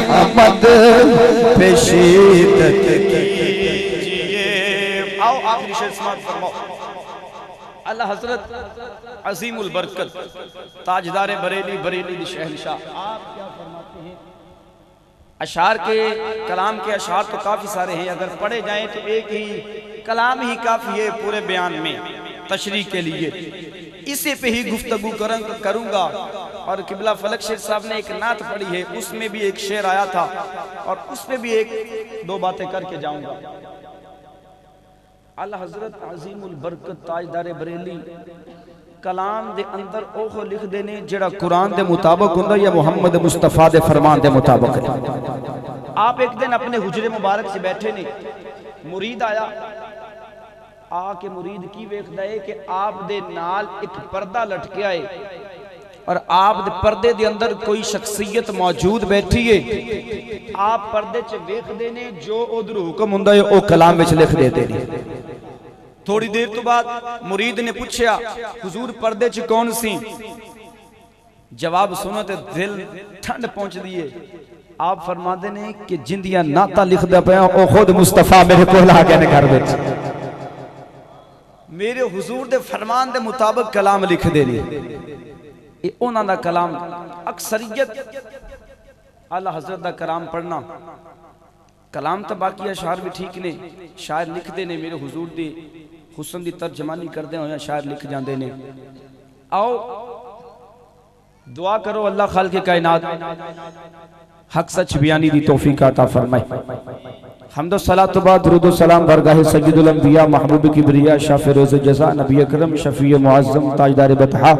अहमद पेशीदत कीजिए। आओ आखिरी शेर समाप्त फरमाओ। अल्लाह हजरत अजीमुल बरकत ताजदार बरेली बरेली शहंशाह आप क्या फरमाते हैं? अशार के कलाम के अशार तो काफ़ी सारे हैं, अगर पढ़े जाएं तो एक ही कलाम ही काफ़ी है पूरे बयान में तशरीह के लिए। इसी पे ही गुफ्तगू करूँगा। और किबला फलक शेख साहब ने एक नात पढ़ी है, उसमें भी एक शेर आया था और उसमें भी एक दो बातें करके जाऊँगा। अल्लाह हजरत अजीमुल बरकत ताजदार बरेली कलाम दे अंदर ओह लिख देने जेड़ा कुरान दे मुताबिक हुंदा या मुहम्मद मुस्तफा दे फरमान दे मुताबिक। आप एक दिन अपने हुजरे मुबारक से बैठे ने, मुरीद आया, आके मुरीद की वेखदा है कि आप दे नाल एक पर्दा लटकिया है और आप दे पर्दे दे अंदर कोई शख्सियत मौजूद बैठी है। आप पर्दे च वेखदे ने जो उधर हुक्म हुंदा है ओ कलाम विच लिख देते ने। थोड़ी देर तो बाद मुरीद ने पूछा, हुजूर पर्दे च कौन सी? जवाब सुनो ते दिल ठंड पहुंच दिए। आप फरमाते ने कि जिंदियां नाता लिखदा पिया ओ खुद मुस्तफा मेरे कोल आ गए ने घर विच, मेरे हुजूर दे फरमान दे मुताबिक कलाम लिख दे ने। ये उन्हां दा कलाम अक्सरियत आला हजरत दा कलाम पढ़ना। कलाम तो बाकी अशार भी ठीक ने, शायर लिखते ने मेरे हुजूर दी हुस्न दी तर्जमानी करदे होए शायर लिख जाते ने। आओ दुआ करो अल्लाह खालिक कायनात हक सच बयानी दी तौफीक अता फरमाए। हम्द सलात बाद दुरूद सलाम बरगाह सय्यदुल अंबिया महबूब किबरिया शाफिर रोज़ जज़ा नबी अकरम शफी मुअज़्ज़म ताजदार बतहा